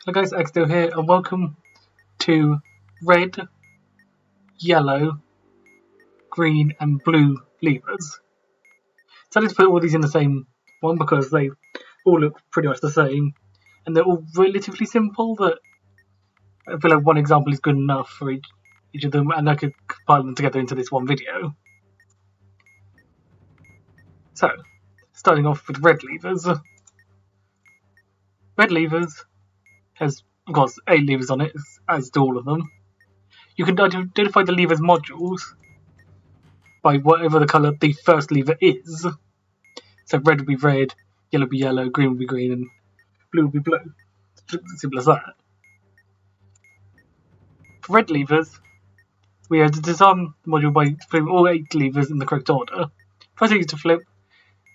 Hello guys, Axel here, and welcome to red, yellow, green and blue levers. So I just put all these in the same one because they all look pretty much the same, and they're all relatively simple, but I feel like one example is good enough for each of them, and I could compile them together into this one video. So, starting off with red levers. Red levers has, of course, 8 levers on it, as do all of them. You can identify the levers modules by whatever the colour the first lever is. So red will be red, yellow will be yellow, green will be green, and blue will be blue. Simple as that. For red levers, we have to disarm the module by putting all 8 levers in the correct order. First lever to flip,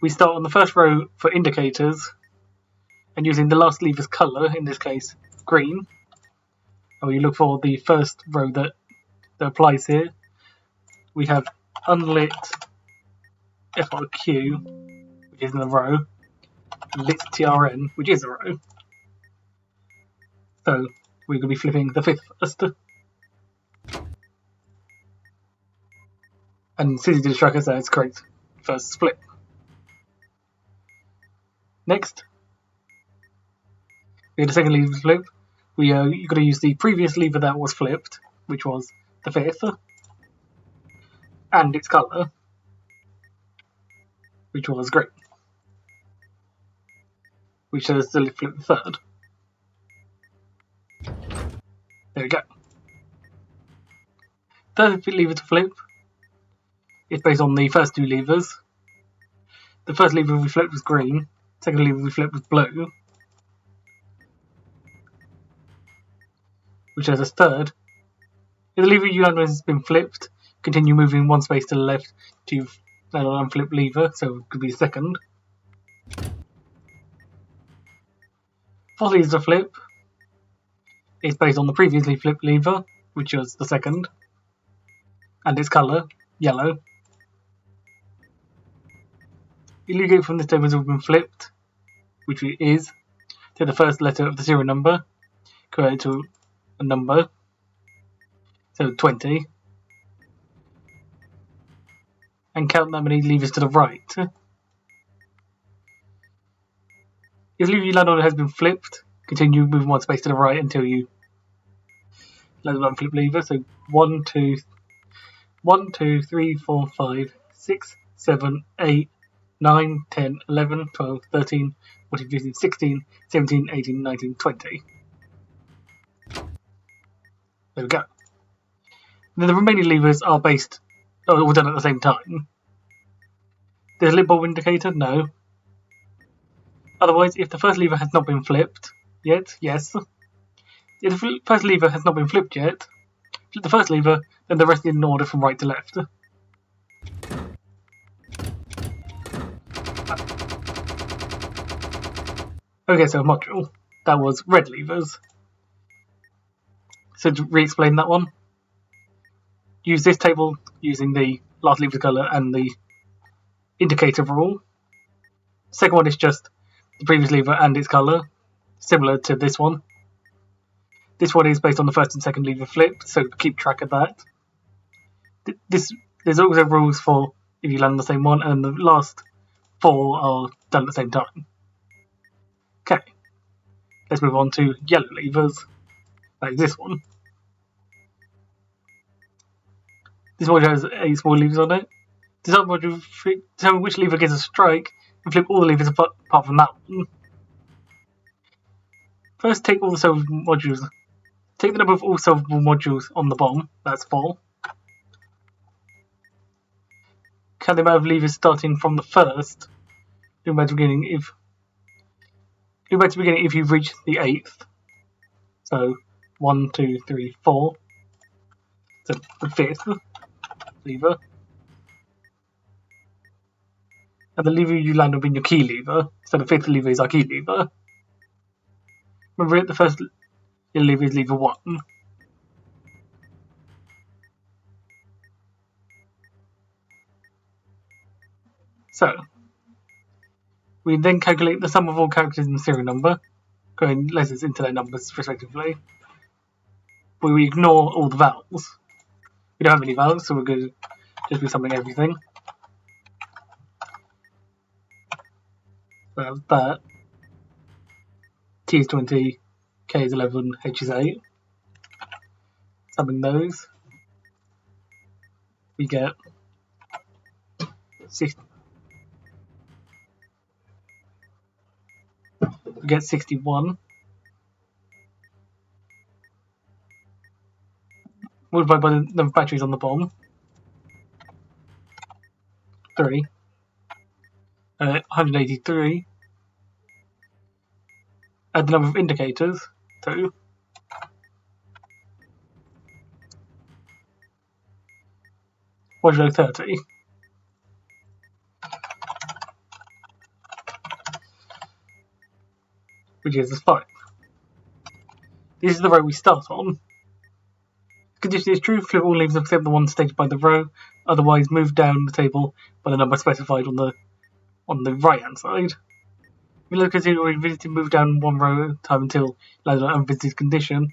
we start on the first row for indicators, and using the last lever's colour, in this case green, and we look for the first row that applies here. We have unlit FRQ, which is in the row, and lit TRN, which is a row. So we're going to be flipping the 5th first. And Susie did a tracker, so it's correct first flip. Next, we had the second lever flip. You're going to use the previous lever that was flipped, which was the 5th, and its colour, which was green, which says to flip the 3rd. There we go. Third lever to flip is based on the first 2 levers. The first lever we flipped was green, second lever we flipped was blue, which says as 3rd. If the lever you land on has been flipped, continue moving 1 space to the left to land on an unflipped lever, so it could be 2nd. Fourth lever to flip is based on the previously flipped lever, which was the 2nd, and its colour, yellow. Illuminate from this table has been flipped, which it is, to the first letter of the serial number, correct to a number, so 20, and count that many levers to the right. If the lever you land on has been flipped, continue moving 1 space to the right until you land on unflipped lever, so 1, 2, 3, 4, 5, 6, 7, 8, 9, 10, 11, 12, 13, 14, 15, 16, 17, 18, 19, 20. There we go. And then the remaining levers are all done at the same time. There's a lit bulb indicator? No. Otherwise, if the first lever has not been flipped yet, yes. If the first lever has not been flipped yet, flip the first lever, then the rest in order from right to left. Okay, so module. That was red levers. So to re-explain that one, use this table using the last lever's colour and the indicator rule. Second one is just the previous lever and its colour, similar to this one. This one is based on the first and second lever flipped, so keep track of that. There's also rules for if you land on the same one, and the last 4 are done at the same time. Okay, let's move on to yellow levers, like this one. This one has 8 small levers on it. Determine which lever gets a strike, and flip all the levers apart from that one. First, take all the solvable modules. Take the number of all solvable modules on the bottom, that's 4. Count the amount of levers starting from the first. Do back to beginning if you've reached the 8th. So 1, 2, 3, 4. So the 5th lever. And the lever you land on being your key lever. So the 5th lever is our key lever. Remember, the first lever is lever 1. So we then calculate the sum of all characters in the serial number, going letters into their numbers respectively. But we ignore all the vowels. We don't have any vowels, so we're going to just be summing everything. So that's that. T is 20, K is 11, H is 8. Summing those, we get 61. Multiplied by the number of batteries on the bomb. 3. 183. Add the number of indicators. 2. Modulo 30. Which gives us 5. This is the row we start on. The condition is true, flip all levers except the one stated by the row, otherwise move down the table by the number specified on the right hand side. We look at it or visited, move down one row at a time until landed on unvisited condition.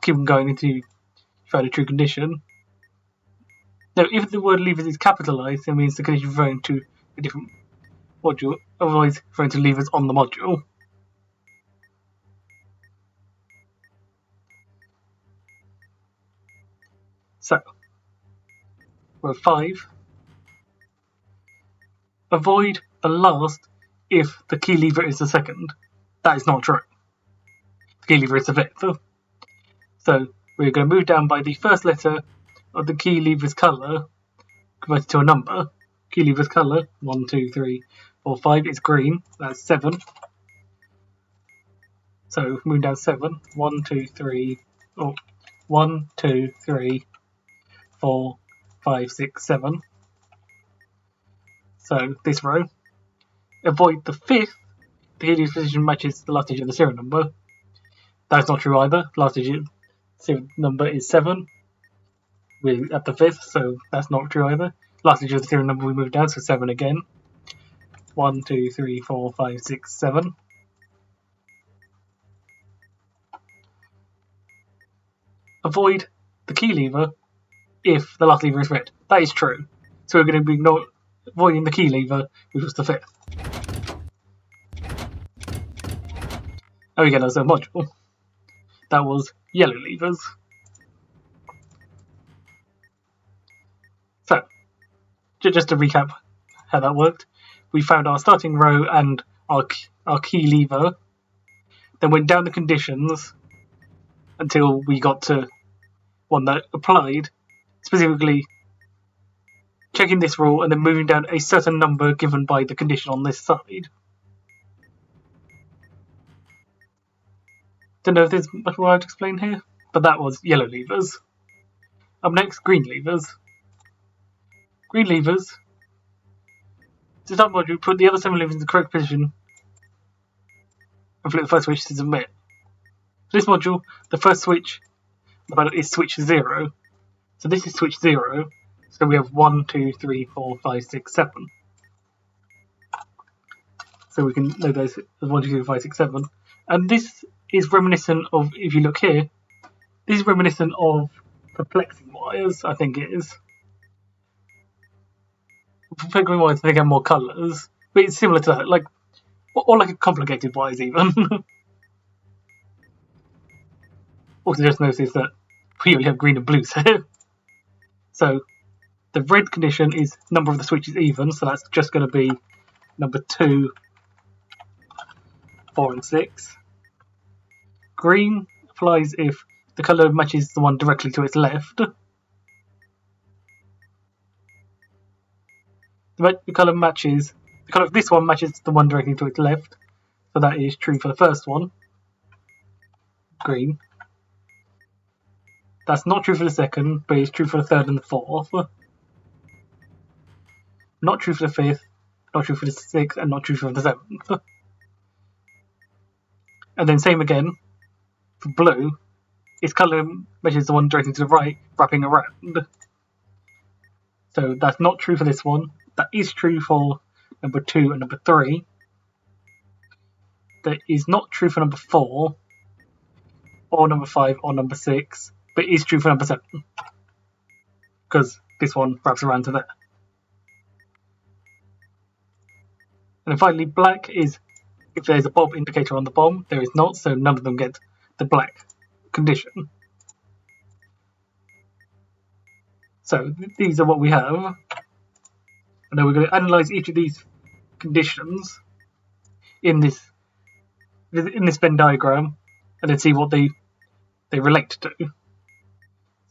Keep on going until you find a true condition. Now, if the word levers is capitalized, it means the condition is referring to a different module, otherwise referring to levers on the module. So, row 5. Avoid the last if the key lever is the second. That is not true. The key lever is the fifth. So, we're going to move down by the first letter of the key lever's colour converted to a number. Key lever's colour, 1, 2, 3, 4, 5 is green. That's 7. So, move down 7. 1, 2, 3, 1, 2, 3, 4, 5, 6, 7. So this row. Avoid the fifth. The key position matches the last digit of the serial number. That's not true either. Last digit serial number is 7. We're at the fifth, so that's not true either. Last digit of the serial number we move down, so 7 again. 1, 2, 3, 4, 5, 6, 7. Avoid the key lever if the last lever is red. That is true. So we're going to be avoiding the key lever, which was the fifth. And we get as a module. That was yellow levers. So, just to recap how that worked, we found our starting row and our key lever, then went down the conditions until we got to one that applied, specifically checking this rule and then moving down a certain number given by the condition on this side. Don't know if there's much more to explain here, but that was yellow levers. Up next, green levers. Green levers. To start module, put the other 7 levers in the correct position and flip the first switch to submit. For this module, the first switch is switch 0. So this is switch 0. So we have 1, 2, 3, 4, 5, 6, 7. So we can know those as 1, 2, 3, 4, 5, 6, 7. And this is reminiscent of, if you look here, this is reminiscent of perplexing wires, I think it is. Perplexing wires, they have more colours, but it's similar to that, or like a complicated wires even. Also just notice that we only have green and blues here. So the red condition is number of the switches even, so that's just going to be number 2, 4 and 6. Green applies if the colour matches the one directly to its left. The colour of this one matches the one directly to its left, so that is true for the first one, green. That's not true for the second, but it's true for the third and the fourth. Not true for the fifth, not true for the sixth, and not true for the seventh. And then same again for blue. Its colour matches the one directly to the right, wrapping around. So that's not true for this one. That is true for number 2 and number 3. that is not true for number 4, or number 5, or number 6, but is true for number 7. Because this one wraps around to there. And then finally, black is if there's a bob indicator on the bomb. There is not, so none of them get the black condition. So these are what we have. And then we're going to analyse each of these conditions in this Venn diagram, and then see what they relate to.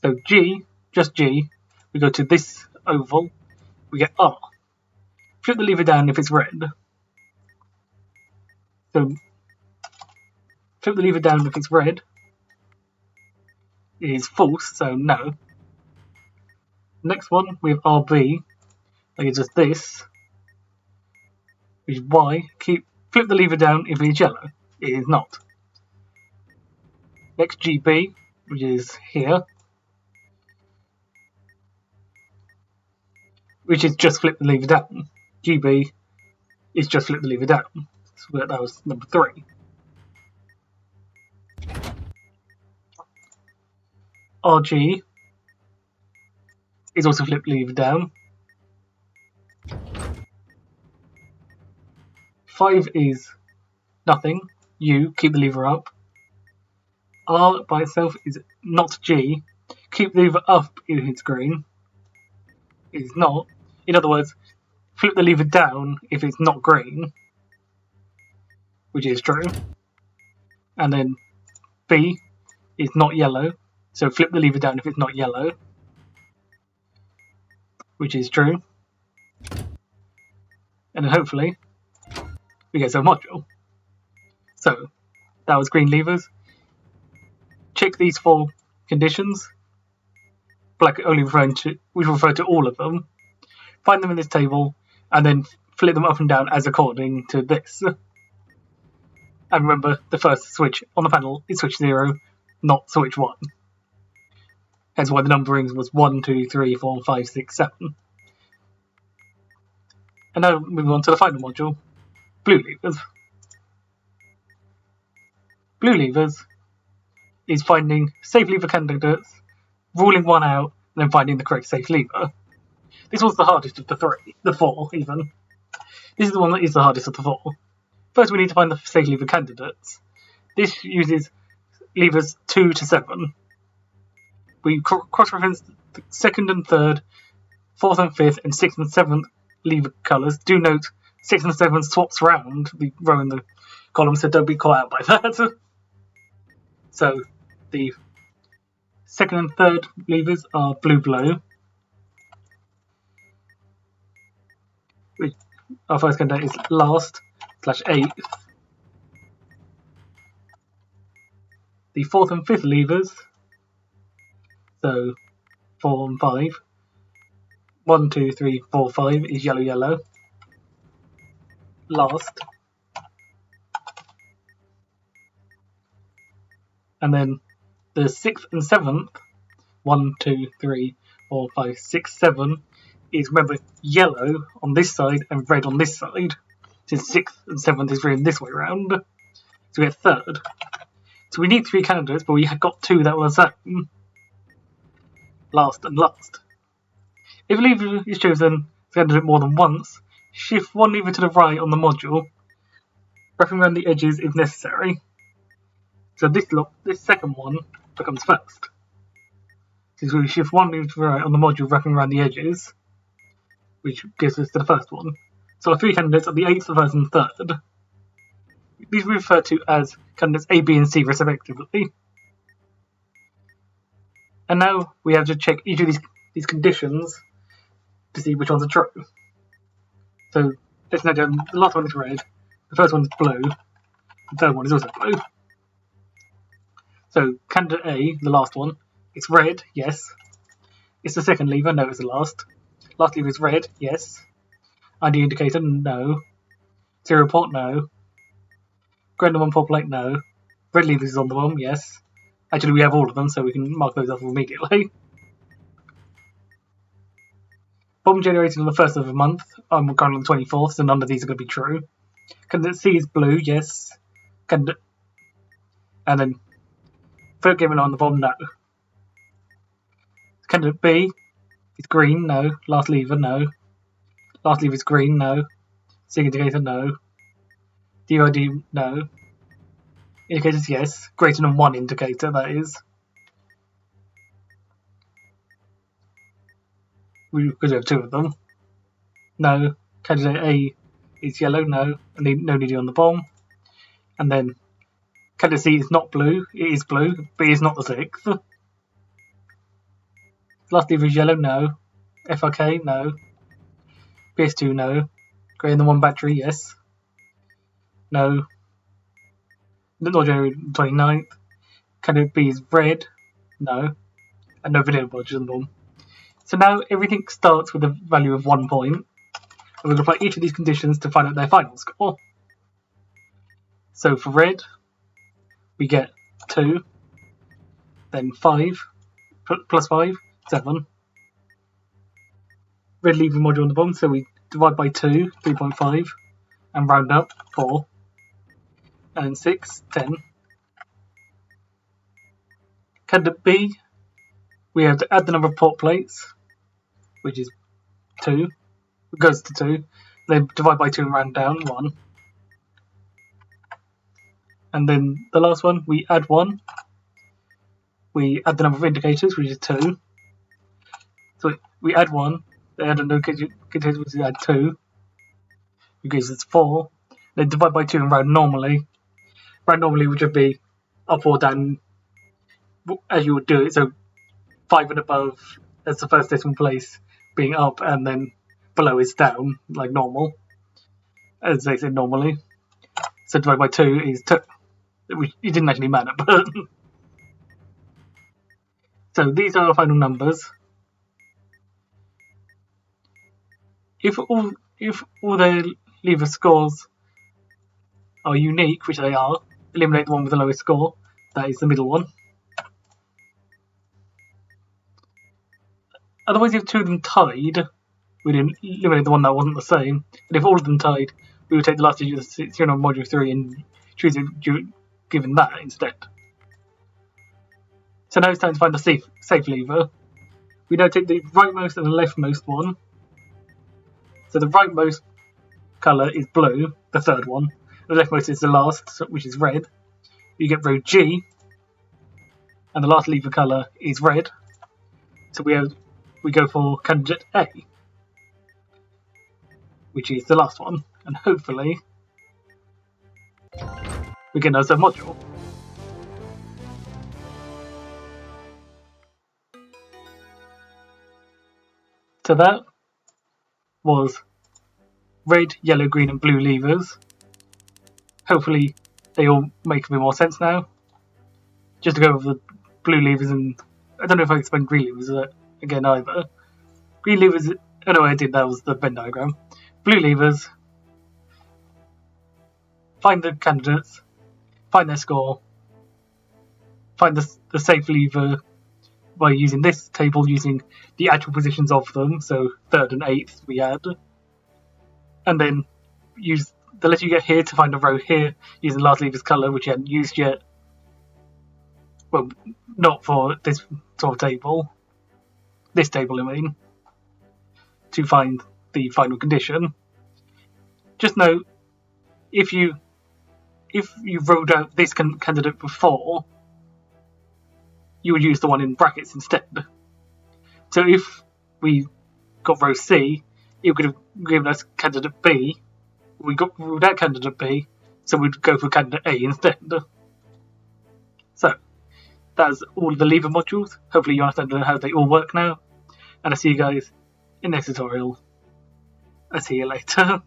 So G, just G, we go to this oval, we get R. Flip the lever down if it's red. So flip the lever down if it's red is false, so no. Next one, we have RB, that gives us this, which is Y. Flip the lever down if it's yellow. It is not. Next, GB, which is here, which is just flip the lever down. GB is just flip the lever down. So that was number 3. RG is also flip the lever down. 5 is nothing. U, keep the lever up. R by itself is not G. Keep the lever up if it's green. It is not. In other words, flip the lever down if it's not green, which is true. And then B is not yellow, so flip the lever down if it's not yellow, which is true. And then hopefully we get some module. So that was green levers. Check these 4 conditions. Black only we refer to all of them. Find them in this table and then flip them up and down as according to this. And remember, the first switch on the panel is switch 0, not switch 1. Hence why the numbering was 1, 2, 3, 4, 5, 6, 7. And now moving on to the final module, blue levers. Blue levers is finding safe lever candidates, ruling one out, and then finding the correct safe lever. This was the hardest of the 4 even. This is the one that is the hardest of the 4. First we need to find the safe lever candidates. This uses levers 2 to 7. We cross-reference the 2nd and 3rd, 4th and 5th, and 6th and 7th lever colours. Do note 6th and 7th swaps around the row and the column, so don't be caught out by that. So the 2nd and 3rd levers are blue-blue. Our first candidate is last / 8th. The 4th and 5th levers, so 4 and 5. 1, 2, 3, 4, 5 is yellow. Last. And then the 6th and 7th, 1, 2, 3, 4, 5, 6, 7, is, remember, yellow on this side and red on this side. Since 6th and 7th is written this way around. So we get 3rd. So we need 3 candidates, but we have got 2 that were the same. Last and last. If a lever is chosen to candidate more than once, shift one lever to the right on the module, wrapping around the edges if necessary. So this second one becomes first. Since we shift one lever to the right on the module, wrapping around the edges, which gives us to the first one. So our 3 candidates are the 8th, the 1st, and 3rd. These we refer to as candidates A, B, and C respectively. And now we have to check each of these conditions to see which ones are true. So let's note down the last one is red, the first one is blue, the third one is also blue. So candidate A, the last one, it's red, yes. It's the second lever, no, it's the last. Last lever is red, yes. ID indicator, no. Serial port, no. Ground one port plate, no. Red lever is on the bomb, yes. Actually, we have all of them, so we can mark those off immediately. Bomb generated on the 1st of the month. I'm currently on the 24th, so none of these are going to be true. Candidate C is blue, yes. candidate, and then third given on the bottom, no. Candidate B is green, no. Last lever, no. Last lever is green, no. Seeing indicator, no. DID, no. Indicators, yes. Greater than 1 indicator, that is. We could have 2 of them. No. Candidate A is yellow, no. And no needed on the bomb. And then candidate C is not blue. It is blue, but it is not the 6th. Last lever is yellow, no. FRK, no. PS2, no. Greater than 1 battery, yes. No. Not January 29th. Candidate B is red, no. And no video budget on them. So now everything starts with a value of 1 point. And we're going to apply each of these conditions to find out their final score. So for red, we get 2, then 5, plus 5, 7. Red lever module on the bottom, so we divide by 2, 3.5, and round up, 4. And then 6, 10. Candidate B, we have to add the number of port plates, which is 2. It goes to 2. Then divide by 2 and round down, 1. And then the last one, we add 1. We add the number of indicators, which is 2. So we add 1. They add another indicator, which is add 2. Which gives us 4. Then divide by 2 and round normally. Round normally, which would be up or down as you would do it. So 5 and above as the first decimal place being up, and then below is down, like normal, as they say normally. So divided by 2 is 2. It didn't actually matter, but so these are our final numbers. If all their lever scores are unique, which they are, eliminate the one with the lowest score. That is the middle one. Otherwise, if 2 of them tied, we'd eliminate the one that wasn't the same. And if all of them tied, we would take the last digit of the serial number module 3 and choose it given that instead. So now it's time to find the safe lever. We now take the rightmost and the leftmost one. So the rightmost colour is blue, the third one. The leftmost is the last, which is red. You get row G, and the last lever colour is red. So we go for candidate A, which is the last one, and hopefully we get another module. So that was red, yellow, green and blue levers. Hopefully they all make a bit more sense now. Just to go over the blue levers, and I don't know if I explained green levers again either. Green levers, oh no I did, that was the Venn diagram. Blue levers, find the candidates, find their score, find the safe lever by using this table, using the actual positions of them, so 3rd and 8th we add, and then use the letter you get here to find a row here, using the last lever's colour, which you hadn't used yet. Well, not for this sort of table. This table, I mean. To find the final condition. Just note, if you wrote out this candidate before, you would use the one in brackets instead. So if we got row C, it would have given us candidate B. We got without candidate B, so we'd go for candidate A instead. So that's all the lever modules. Hopefully you understand how they all work now. And I'll see you guys in the next tutorial. I'll see you later.